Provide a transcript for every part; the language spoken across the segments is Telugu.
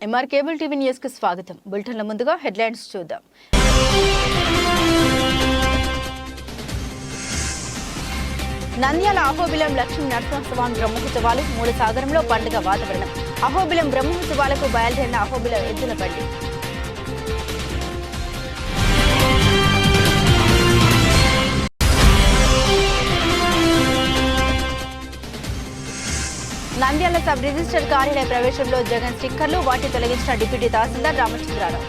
ఎంఆర్ కేబుల్ టీవీ న్యూస్ కు స్వాగతం. బులెటిన్ల ముందుగా హెడ్లైన్స్ చూద్దాం. నంద్యాల అహోబిలం లక్ష్మీ నరసింహస్వామి బ్రహ్మోత్సవాలు మూలసాగరంలో పండుగ వాతావరణం. అహోబిలం బ్రహ్మోత్సవాలకు బయలుదేరిన అహోబిలం ఎద్దుల బండి. నంద్యాల సబ్ రిజిస్టర్ కార్యాలయ ప్రవేశంలో జగన్ స్టిక్కర్లు, వాటిని తొలగించిన డిప్యూటీ తహసీల్దార్ రామచంద్రారావు.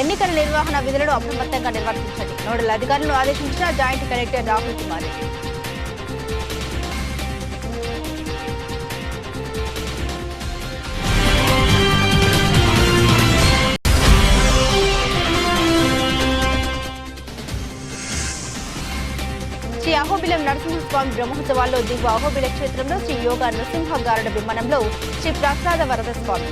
ఎన్నికల నిర్వహణ విధులను అప్రమత్తంగా నిర్వర్తించండి. నోడల్ అధికారులను ఆదేశించిన జాయింట్ కలెక్టర్ రాహుల్ కుమార్. శ్రీ అహోబిలం నరసింహస్వామి బ్రహ్మోత్సవాల్లో దిగువ అహోబిల క్షేత్రంలో శ్రీ యోగా నృసింహ గారుడ విమానంలో శ్రీ ప్రసాద వరద స్వామి.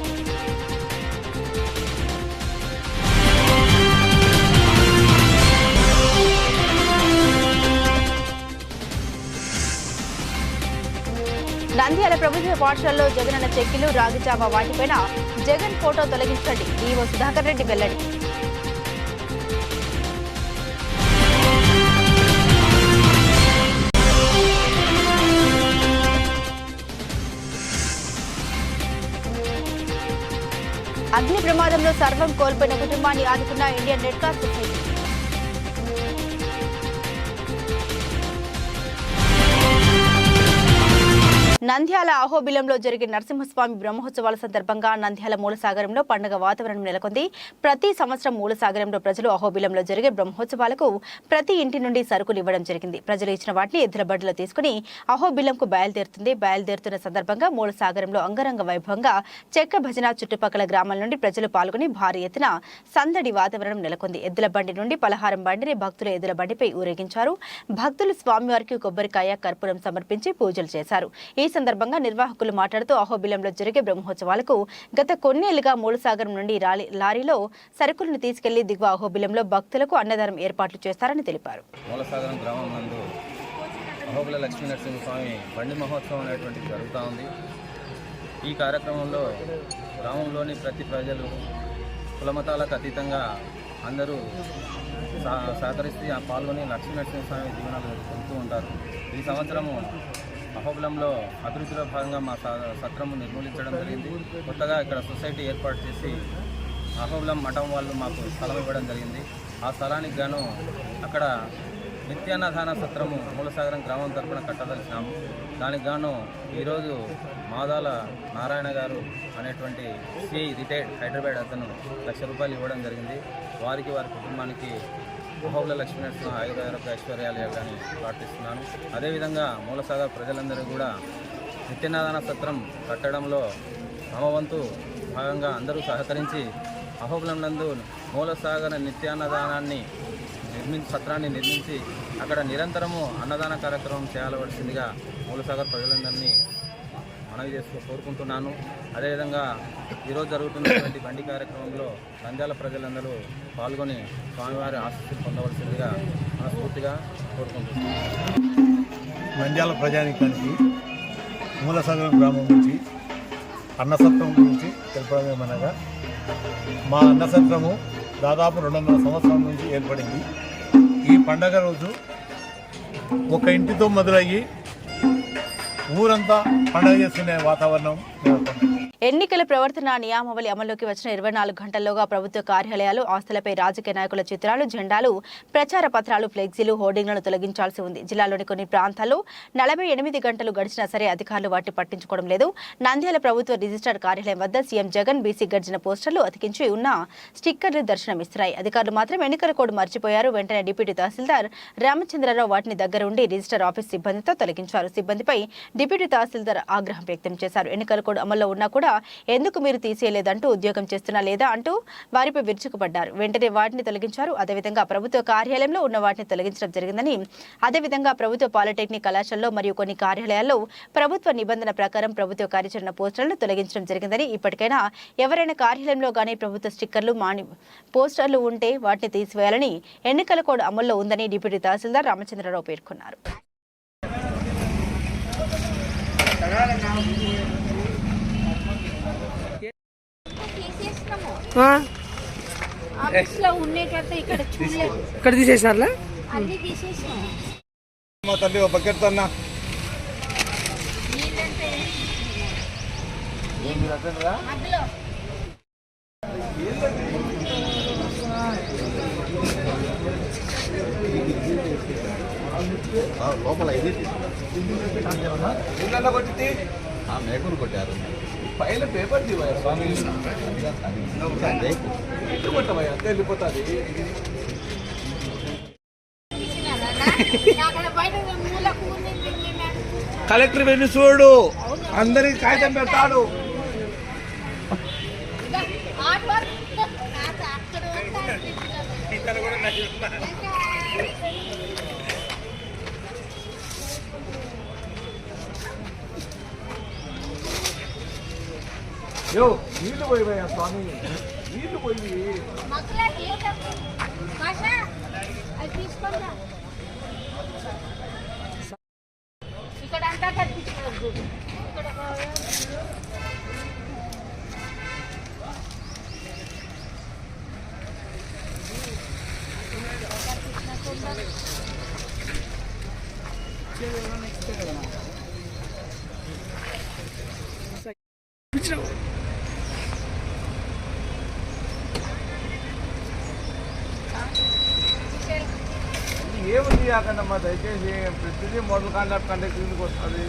నంద్యాల ప్రభుత్వ పాఠశాలలో జగనన్న చెక్కిలు, రాగిజామ వాటిపైన జగన్ ఫోటో తొలగించండి. డిఓ సుధాకర్ రెడ్డి వెల్లడి. అగ్ని ప్రమాదంలో సర్వం కోల్పోయిన కుటుంబాన్ని ఆదుకున్న Indian Red Cross Society. Nandyal అహోబిలంలో జరిగిన నరసింహస్వామి బ్రహ్మోత్సవాల సందర్భంగా నంద్యాల మూలసాగరంలో పండుగ వాతావరణం నెలకొంది. ప్రతి సంవత్సరం మూలసాగరంలో ప్రజలు అహోబిలంలో జరిగే బ్రహ్మోత్సవాలకు ప్రతి ఇంటి నుండి సరుకులు ఇవ్వడం జరిగింది. ప్రజలు ఇచ్చిన వాటిని ఎద్దుల బండిలో తీసుకుని అహోబిలంకు బయలుదేరుతున్న సందర్భంగా మూలసాగరంలో అంగరంగ వైభవంగా చెక్క భజన చుట్టుపక్కల గ్రామాల నుండి ప్రజలు పాల్గొని భారీ ఎత్తున సందడి వాతావరణం నెలకొంది. ఎద్దుల బండి నుండి పలహారం బండిని భక్తులు ఎద్దుల బండిపై ఊరేగించారు. భక్తులు స్వామివారికి కొబ్బరికాయ, కర్పూరం సమర్పించి పూజలు చేశారు. ఈ సందర్భంగా నిర్వాహకులు మాట్లాడుతూ అహోబిలంలో జరిగే బ్రహ్మోత్సవాలకు గత కొన్నేళ్లుగా మూలసాగరం నుండి లారీలో సరుకులను తీసుకెళ్లి దిగువ అహోబిలంలో భక్తులకు అన్నదానం ఏర్పాట్లు చేస్తారని తెలిపారు. మూలసాగరం గ్రామం నందు అహోబిల లక్ష్మీ నరసింహస్వామి బండి మహోత్సవం అనేటువంటిది జరుగుతూ ఉంది. ఈ కార్యక్రమంలో గ్రామంలోని ప్రతి ప్రజలు కులమతాలకు అతీతంగా అందరూ సహకరిస్తూ పాల్గొని లక్ష్మీ నరసింహస్వామి జీవనాలు జరుపుతూ ఉంటారు. ఈ సంవత్సరము అహోబిలంలో అభివృద్ధిలో భాగంగా మా సత్రము నిర్మూలించడం జరిగింది. కొత్తగా ఇక్కడ సొసైటీ ఏర్పాటు చేసి అహోబిలం మఠం వాళ్ళు మాకు స్థలం ఇవ్వడం జరిగింది. ఆ స్థలానికి గాను అక్కడ నిత్యాన్నదాన సత్రము మూలసాగరం గ్రామం తరపున కట్టదలిచినాము. దానికి గాను ఈరోజు మాదాల నారాయణ గారు అనేటువంటి సిఐ రిటైర్డ్ హైదరాబాద్ అతను ₹1,00,000 ఇవ్వడం జరిగింది. వారికి వారి కుటుంబానికి అహోబిల లక్ష్మీ నరసింహ ఆయుర్వేద ఐశ్వర్యాలు ఇవ్వాలని ప్రార్థిస్తున్నాను. అదేవిధంగా మూలసాగర్ ప్రజలందరూ కూడా నిత్యాన్నదాన సత్రం కట్టడంలో తమ వంతు భాగంగా అందరూ సహకరించి అహోబిలం నందు మూలసాగర నిత్యాన్నదానాన్ని సత్రాన్ని నిర్మించి అక్కడ నిరంతరము అన్నదాన కార్యక్రమం చేయాల్సిందిగా మూలసాగర్ ప్రజలందరినీ మనవి కోరుకుంటున్నాను. అదేవిధంగా ఈరోజు జరుగుతున్నటువంటి బండి కార్యక్రమంలో నంద్యాల ప్రజలందరూ పాల్గొని స్వామివారి ఆశీస్సులు పొందవలసిందిగా మనస్ఫూర్తిగా కోరుకుంటున్నాను. నంద్యాల ప్రజానికానికి మూలసాగరం గ్రామం నుంచి అన్నసత్రం గురించి తెలుపడమేమనగా, మా అన్నసత్రము దాదాపు 200 సంవత్సరాల నుంచి ఏర్పడింది. ఈ పండగ రోజు ఒక ఇంటితో మొదలయ్యి ఊరంతా పండుగ చేసుకునే వాతావరణం నెలకొంది. ఎన్నికల ప్రవర్తన నియామావళి అమల్లోకి వచ్చిన 24 గంటల్లోగా ప్రభుత్వ కార్యాలయాలు, ఆస్తులపై రాజకీయ నాయకుల చిత్రాలు, జెండాలు, ప్రచార పత్రాలు, ఫ్లెక్సీలు, హోర్డింగ్లను తొలగించాల్సి ఉంది. జిల్లాలోని కొన్ని ప్రాంతాల్లో 48 గంటలు గడిచినా సరే అధికారులు వాటిని పట్టించుకోవడం లేదు. నంద్యాల ప్రభుత్వ రిజిస్టర్ కార్యాలయం వద్ద సీఎం జగన్ బీసీ గర్జన పోస్టర్లు అతికించి ఉన్న స్టిక్కర్లు దర్శనమిస్తున్నాయి. అధికారులు మాత్రం ఎన్నికల కోడ్ మర్చిపోయారు. వెంటనే డిప్యూటీ తహసీల్దార్ రామచంద్రరావు వాటిని దగ్గర ఉండి రిజిస్టర్ ఆఫీస్ సిబ్బందితో తొలగించారు. సిబ్బందిపై డిప్యూటీ తహసీల్దార్ ఆగ్రహం వ్యక్తం చేశారు. ఎన్నికల కోడ్ అమల్లో ఉన్నా కూడా ఎందుకు మీరు తీసేయలేదంటూ, ఉద్యోగం చేస్తున్నా లేదా అంటూ వారిపై విరుచుకుపడ్డారు. వెంటనే వాటిని తొలగించారు. అదేవిధంగా ప్రభుత్వ కార్యాలయంలో ఉన్న వాటిని తొలగించడం జరిగిందని, అదేవిధంగా ప్రభుత్వ పాలిటెక్నిక్ కళాశాలలో మరియు కొన్ని కార్యాలయాల్లో ప్రభుత్వ నిబంధన ప్రకారం ప్రభుత్వ కార్యాచరణ పోస్టర్లను తొలగించడం జరిగిందని, ఇప్పటికైనా ఎవరైనా కార్యాలయంలో గానీ ప్రభుత్వ స్టిక్కర్లు పోస్టర్లు ఉంటే వాటిని తీసివేయాలని ఎన్నికల కోడ్ అమల్లో ఉందని డిప్యూటీ తహసీల్దార్ రామచంద్రరావు పేర్కొన్నారు. ఇక్కడ తీసేసినారా? మా తల్లి ఒక బకెట్ అన్నా లోపల ఇది కొట్టి మేకలు కొట్టారు. పైన పేపర్ దివయ్యా స్వామి, ఇటు కొట్టవయ్యా వెళ్ళిపోతుంది. కలెక్టర్ వెళ్ళి చూడు, అందరికి కాగితం పెడతాడు. యో నీళ్ళు పోయివయ్యా స్వామి, నీళ్ళు పోయి ఇక్కడ అంతా కనిపించలేదు. ఏముంది అక్కడమ్మా, దయచేసి ప్రతిదీ మోడల్ కాంటాక్ట్ కండక్ట్ కిందకి వస్తుంది.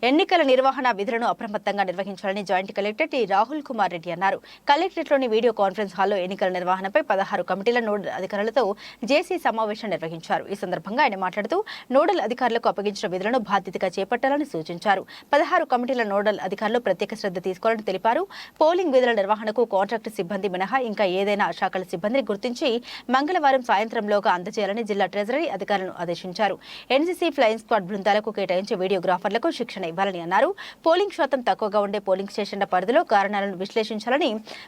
ఎన్నికల నిర్వహణ విధులను అప్రమత్తంగా నిర్వహించాలని joint collector T Rahul Kumar Reddy అన్నారు. కలెక్టరేట్లోని వీడియో కాన్ఫరెన్స్ హాల్లో ఎన్నికల నిర్వహణపై 16 కమిటీల నోడల్ అధికారులతో జేసీ సమావేశం నిర్వహించారు. ఈ సందర్భంగా ఆయన మాట్లాడుతూ నోడల్ అధికారులకు అప్పగించిన విధులను బాధ్యతగా చేపట్టాలని సూచించారు. 16 కమిటీల నోడల్ అధికారులు ప్రత్యేక శ్రద్ధ తీసుకోవాలని తెలిపారు. పోలింగ్ విధుల నిర్వహణకు కాంట్రాక్టు సిబ్బంది మినహా ఇంకా ఏదైనా శాఖల సిబ్బందిని గుర్తించి మంగళవారం సాయంత్రంలోగా అందజేయాలని జిల్లా ట్రెజరీ అధికారులను ఆదేశించారు. ఎన్సీసీ ఫ్లయింగ్ స్క్వాడ్ బృందాలకు కేటాయించే వీడియోగ్రాఫర్లకు శిక్షణ ఇవ్వాలని అన్నారు. పోలింగ్ శాతం తక్కువగా ఉండే పోలింగ్ స్టేషన్ల పరిధిలో కారణాలను విశ్లేషించాలని,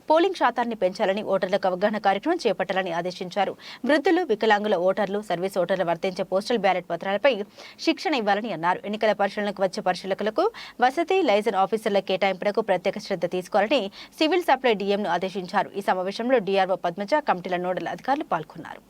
పోలింగ్ శాతాన్ని పెంచాలని, ఓటర్లకు అవగాహన కార్యక్రమం చేపట్టాలని ఆదేశించారు. వృద్ధులు, వికలాంగుల ఓటర్లు, సర్వీస్ ఓటర్లు వర్తించే పోస్టల్ బ్యాలెట్ పత్రాలపై శిక్షణ ఇవ్వాలని అన్నారు. ఎన్నికల పరిశీలనకు వచ్చే పరిశీలకులకు వసతి, లైజన్ ఆఫీసర్ల కేటాయింపునకు ప్రత్యేక శ్రద్ధ తీసుకోవాలని సివిల్ సప్లై డీఎంను ఆదేశించారు. ఈ సమావేశంలో డీఆర్ఓ పద్మజ, కమిటీల నోడల్ అధికారులు పాల్గొన్నారు.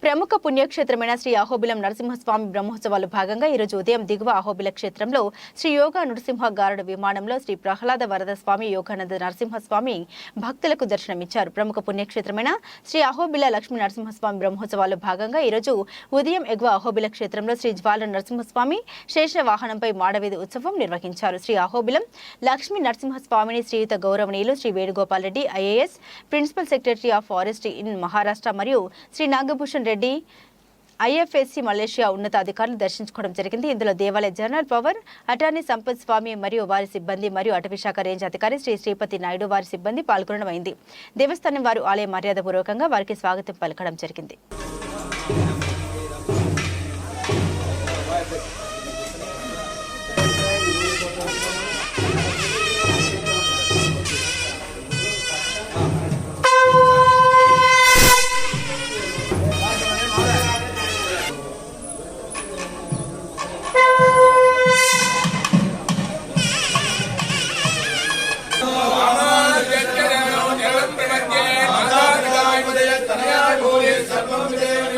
ప్రముఖ పుణ్యక్షేత్రమైన శ్రీ అహోబిలం నరసింహస్వామి బ్రహ్మోత్సవాలు భాగంగా ఈరోజు ఉదయం దిగువ అహోబిల క్షేత్రంలో శ్రీ యోగా నృసింహ గారుడ విమానంలో శ్రీ ప్రహ్లాద వరద స్వామి, యోగానంద నరసింహస్వామి భక్తులకు దర్శనమిచ్చారు. ప్రముఖ పుణ్యక్షేత్రమైన శ్రీ అహోబిల లక్ష్మీ నరసింహస్వామి బ్రహ్మోత్సవాలు భాగంగా ఈరోజు ఉదయం ఎగువ అహోబిల క్షేత్రంలో శ్రీ జ్వాల నరసింహస్వామి శేష వాహనంపై మాడవీధి ఉత్సవం నిర్వహించారు. శ్రీ అహోబిలం లక్ష్మీ నరసింహస్వామిని శ్రీయుత గౌరవనీయులు Shri Venugopal Reddy IAS, principal secretary of forest in Maharashtra మరియు శ్రీ నాగభూషణ్ రెడ్డి ఐఎఫ్ఎస్సి మలేషియా ఉన్నతాధికారులు దర్శించుకోవడం జరిగింది. ఇందులో దేవాలయ general power attorney Sampath Swamy మరియు వారి సిబ్బంది మరియు అటవీశాఖ రేంజ్ అధికారి శ్రీ శ్రీపతి నాయుడు వారి సిబ్బంది పాల్గొనడం అయింది. దేవస్థానం వారు ఆలయ మర్యాదపూర్వకంగా వారికి స్వాగతం పలకడం జరిగింది. सर्वं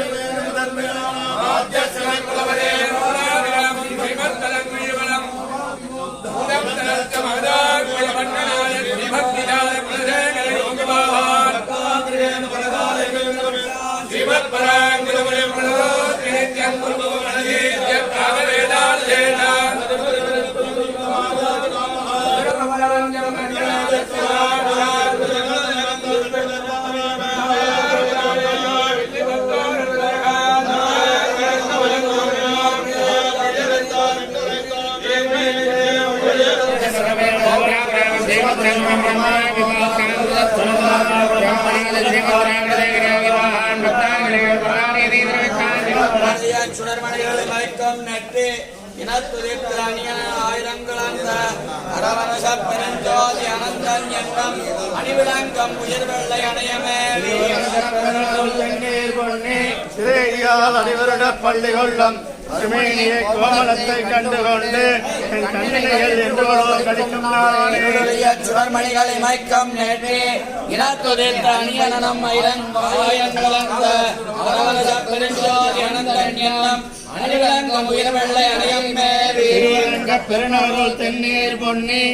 சுடர்மணிகளை மயக்கம் நட்டு இனத்துதிர்த்திரணிய ஆயிரங்களந்த அரவரச பெருஞ்சோதி அனந்தன் எண்ணம் அணிவிளங்கம் உயிர் வெள்ளை அணையமே அணிவருட பள்ளி கொள்ளும் அருமேனியை கோமலத்தை கண்டுகொண்டு என் கண்ணினைகள் என்று கடிக்கும் சுடர்மணிகளை மயக்கம் நேற்று இனத்துதிர்த்த அணியனம் ஆயிரங்களந்த அரவரச பெருஞ்சோதி அனந்தன் எண்ணம் அணிவிளங்கம் உயிர் வெள்ளை அணையமே பெருநகரோல் தென்னீர் பொன்னி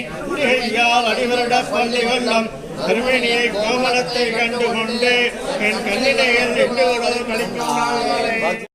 அடிவருட பள்ளி கொள்ளும் அருமேனியை கோமலத்தை கண்டுகொண்டு என் கண்ணினைகள் என்று கடிக்கும்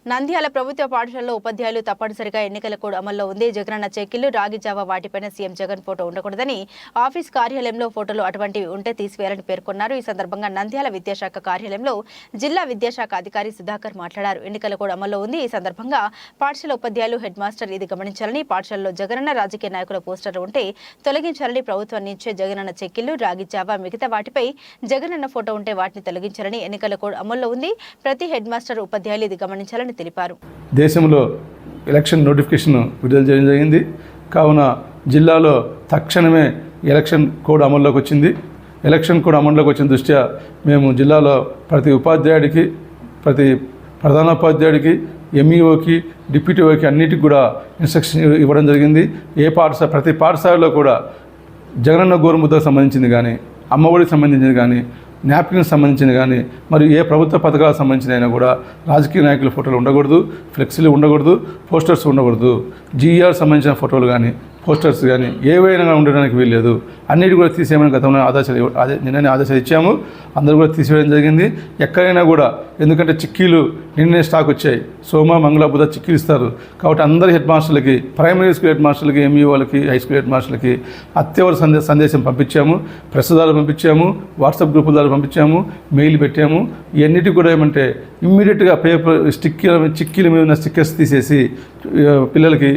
నంద్యాల ప్రభుత్వ పాఠశాలలో ఉపాధ్యాయులు తప్పనిసరిగా ఎన్నికల కోడ్ అమల్లో ఉంది. జగనన్న చెక్కిళ్లు, రాగి జావా వాటిపైన సీఎం జగన్ ఫోటో ఉండకూడదని ఆఫీస్ కార్యాలయంలో ఫోటోలు అటువంటివి ఉంటే తీసివేయాలని పేర్కొన్నారు. ఈ సందర్భంగా నంద్యాల విద్యాశాఖ కార్యాలయంలో జిల్లా విద్యాశాఖ అధికారి సుధాకర్ మాట్లాడారు. ఎన్నికల కోడ్ అమల్లో ఉంది. ఈ సందర్భంగా పాఠశాల ఉపాధ్యాయులు, హెడ్ మాస్టర్ ఇది గమనించాలని, పాఠశాలలో జగనన్న రాజకీయ నాయకుల పోస్టర్లు ఉంటే తొలగించాలని, ప్రభుత్వం నుంచే జగనన్న చెక్కిళ్లు, రాగి జావా మిగతా వాటిపై జగనన్న ఫోటో ఉంటే వాటిని తొలగించాలని, ఎన్నికల కోడ్ అమల్లో ఉంది. ప్రతి హెడ్ మాస్టర్, ఉపాధ్యాయులు ఇది గమనించాలని తెలిపారు. దేశంలో ఎలక్షన్ నోటిఫికేషన్ విడుదల చేయడం జరిగింది. కావున జిల్లాలో తక్షణమే ఎలక్షన్ కోడ్ అమల్లోకి వచ్చింది. ఎలక్షన్ కోడ్ అమల్లోకి వచ్చిన దృష్ట్యా మేము జిల్లాలో ప్రతి ఉపాధ్యాయుడికి, ప్రతి ప్రధానోపాధ్యాయుడికి, ఎంఈఓకి, డిప్యూటీఓకి అన్నిటికి కూడా ఇన్స్ట్రక్షన్ ఇవ్వడం జరిగింది. ప్రతి పాఠశాలలో కూడా జగనన్న గోరుముద్దకు సంబంధించింది కానీ, అమ్మఒడికి సంబంధించింది కానీ, న్యాప్కిన్కి సంబంధించిన కానీ, మరియు ఏ ప్రభుత్వ పథకాలకు సంబంధించిన అయినా కూడా రాజకీయ నాయకుల ఫోటోలు ఉండకూడదు, ఫ్లెక్సీలు ఉండకూడదు, పోస్టర్స్ ఉండకూడదు. జీఆర్ సంబంధించిన ఫోటోలు కానీ, పోస్టర్స్ కానీ ఏవైనా ఉండడానికి వీల్లేదు. అన్నిటి కూడా తీసేయమని గతంలో నిన్ననే ఆదేశాలు ఇచ్చాము. అందరూ కూడా తీసివేయడం జరిగింది. ఎక్కడైనా కూడా, ఎందుకంటే చిక్కీలు నిన్నే స్టాక్ వచ్చాయి. సోమ, మంగళ, బుధ చిక్కీలు ఇస్తారు. కాబట్టి అందరి హెడ్ మాస్టర్లకి, ప్రైమరీ స్కూల్ హెడ్ మాస్టర్లకి, ఎంఈఓలకి, హై స్కూల్ హెడ్ మాస్టర్లకి అత్యవసర సందేశం పంపించాము. ప్రెస్ ద్వారా పంపించాము, వాట్సాప్ గ్రూపుల ద్వారా పంపించాము, మెయిల్ పెట్టాము. ఇవన్నిటి కూడా ఏమంటే ఇమ్మీడియట్గా పేపర్ చిక్కీల మీద ఉన్న స్టిక్కర్స్ తీసేసి పిల్లలకి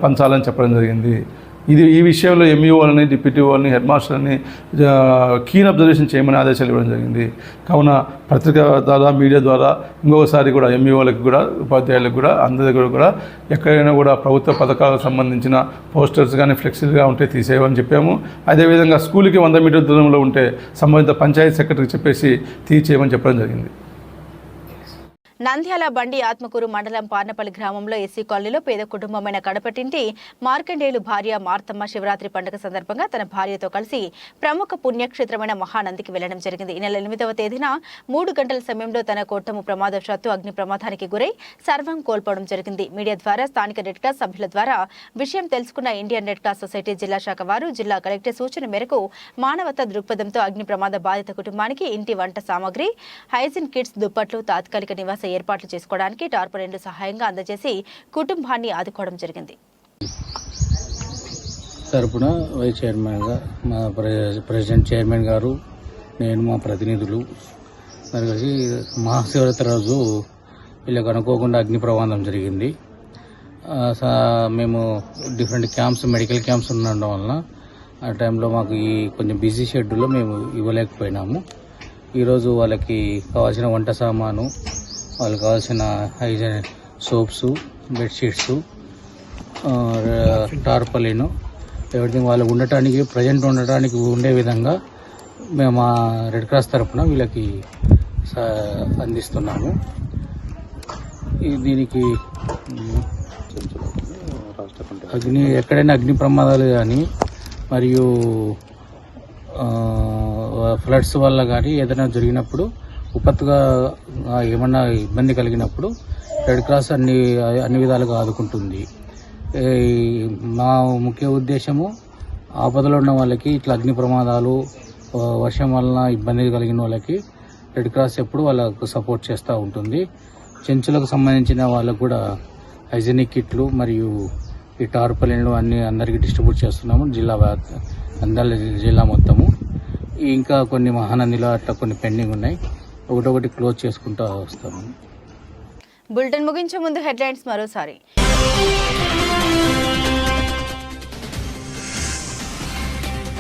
పంచాలని చెప్పడం జరిగింది. ఈ విషయంలో ఎంఈఓ వాళ్ళని, డిప్యూటీ వాళ్ళని, హెడ్ మాస్టర్ని కీన్ అబ్జర్వేషన్ చేయమని ఆదేశాలు ఇవ్వడం జరిగింది. కావున పత్రిక ద్వారా, మీడియా ద్వారా ఇంకొకసారి కూడా ఎంఈఓలకు కూడా, ఉపాధ్యాయులకు కూడా, అందరి దగ్గర కూడా ఎక్కడైనా కూడా ప్రభుత్వ పథకాలకు సంబంధించిన పోస్టర్స్ కానీ, ఫ్లెక్సీలుగా ఉంటే తీసేయమని చెప్పాము. అదేవిధంగా స్కూల్కి 100 మీటర్ల దూరంలో ఉంటే సంబంధిత పంచాయతీ సెక్రటరీకి చెప్పేసి తీసేయమని చెప్పడం జరిగింది. నంద్యాల బండి ఆత్మకూరు మండలం పార్నపల్లి గ్రామంలో ఎస్సీ కాలనీలో పేద కుటుంబమైన కడపటింటి మార్కండేయులు భార్య మార్తమ్మ శివరాత్రి పండుగ సందర్భంగా తన భార్యతో కలిసి ప్రముఖ పుణ్యక్షేత్రమైన మహానందికి వెళ్లడం జరిగింది. ఈ నెల 8వ తేదీన 3 గంటల సమయంలో తన కోటము ప్రమాదవశాత్తు అగ్ని ప్రమాదానికి గురై సర్వం కోల్పోవడం జరిగింది. మీడియా ద్వారా, స్థానిక రెడ్ క్రాస్ సభ్యుల ద్వారా విషయం తెలుసుకున్న ఇండియన్ రెడ్ క్రాస్ సొసైటీ జిల్లా శాఖ వారు జిల్లా కలెక్టర్ సూచన మేరకు మానవతా దృక్పథంతో అగ్ని ప్రమాద బాధిత కుటుంబానికి ఇంటి వంట సామాగ్రి, హైజిన్ కిట్స్, దుప్పట్లు, తాత్కాలిక నివాస ఏర్పాట్లు చేసుకోవడానికి టార్పాలిన్లు సహాయంగా అందజేసి కుటుంబాన్ని ఆదుకోవడం జరిగింది. తరపున వైస్ చైర్మన్గా మా ప్రెసిడెంట్ చైర్మన్ గారు, నేను, మా ప్రతినిధులు మరి కలిసి మహాశివరాత్రి రోజు వీళ్ళకి అనుకోకుండా అగ్ని ప్రమాదం జరిగింది. మేము డిఫరెంట్ క్యాంప్స్, మెడికల్ క్యాంప్స్ ఉండడం వలన ఆ టైంలో మాకు ఈ కొంచెం బిజీ షెడ్యూల్లో మేము ఇవ్వలేకపోయినాము. ఈరోజు వాళ్ళకి కావాల్సిన వంట సామాను, వాళ్ళకి కావాల్సిన hygiene soaps, bedsheets, tarpaulin, everything వాళ్ళు ఉండటానికి, ప్రజెంట్ ఉండటానికి ఉండే విధంగా మేము మా రెడ్ క్రాస్ తరఫున వీళ్ళకి అందిస్తున్నాము. దీనికి ఎక్కడైనా అగ్ని ప్రమాదాలు కానీ, మరియు ఫ్లడ్స్ వల్ల కానీ ఏదైనా జరిగినప్పుడు, విపత్తుగా ఏమన్నా ఇబ్బంది కలిగినప్పుడు రెడ్ క్రాస్ అన్ని విధాలుగా ఆదుకుంటుంది. మా ముఖ్య ఉద్దేశము ఆపదలో ఉన్న వాళ్ళకి, ఇట్లా అగ్ని ప్రమాదాలు, వర్షం వలన ఇబ్బంది కలిగిన వాళ్ళకి రెడ్ క్రాస్ ఎప్పుడు వాళ్ళకు సపోర్ట్ చేస్తూ ఉంటుంది. చెంచులకు సంబంధించిన వాళ్ళకు కూడా హైజీనిక్ కిట్లు మరియు ఈ టార్పలిన్లు అందరికీ డిస్ట్రిబ్యూట్ చేస్తున్నాము నంద్యాల జిల్లా మొత్తము. ఇంకా కొన్ని మహానందిలో అట్లా కొన్ని పెండింగ్ ఉన్నాయి, ఒకటొకటి క్లోజ్ చేసుకుంటూ వస్తాము. బులెటిన్ ముగించే ముందు హెడ్లైన్స్ మరోసారి.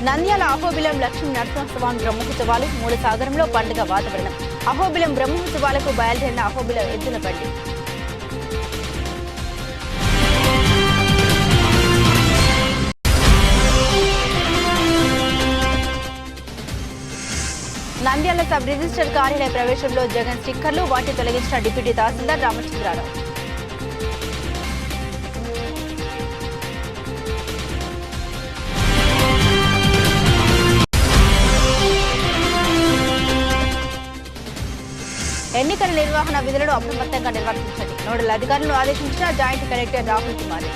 నంద్యాల అహోబిలం లక్ష్మీ నరసింహస్వామి బ్రహ్మోత్సవాలు, మూలసాగరంలో పండుగ వాతావరణం. అహోబిలం బ్రహ్మోత్సవాలకు బయలుదేరిన అహోబిలం ఎద్దుల బండి. నంద్యాల సబ్ రిజిస్టర్ కార్యాలయ ప్రవేశంలో జగన్ స్టిక్కర్లు, వాటిని తొలగించిన డిప్యూటీ తహసీల్దార్ రామచంద్రరావు. ఎన్నికల నిర్వహణ విధులను అప్రమత్తంగా నిర్వర్తించండి. నోడల్ అధికారులను ఆదేశించిన జాయింట్ కలెక్టర్ రాహుల్ కుమార్.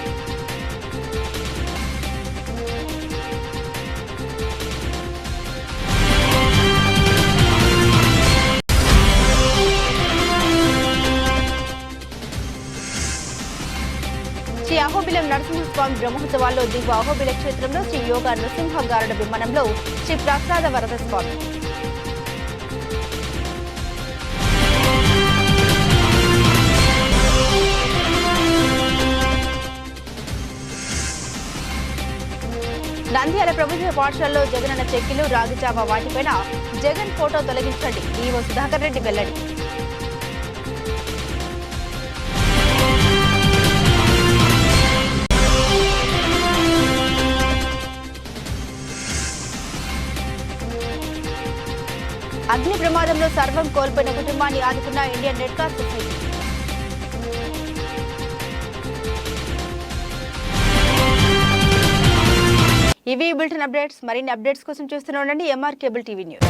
శ్రీ అహోబిలం నరసింహస్వామి బ్రహ్మోత్సవాల్లో దిగువ అహోబిల క్షేత్రంలో శ్రీ యోగా నృసింహ గారుడ విమానంలో శ్రీ ప్రసాద వరద స్వామి. నంద్యాల ప్రభుత్వ పాఠశాలలో జగనన్న చెక్కిలు రాగిజామ వాటిపైన జగన్ ఫోటో తొలగించండి ఈవో సుధాకర్ రెడ్డి వెల్లడి. అగ్ని ప్రమాదంలో సర్వం కోల్పోయిన కుటుంబాన్ని ఆదుకున్న ఇండియన్ రెడ్ క్రాస్ సొసైటీ. ఇవి బులెటిన్ అప్డేట్స్. మరిన్ని అప్డేట్స్ కోసం చూస్తూనే ఉండండి ఎంఆర్ కేబుల్ టీవీ న్యూస్.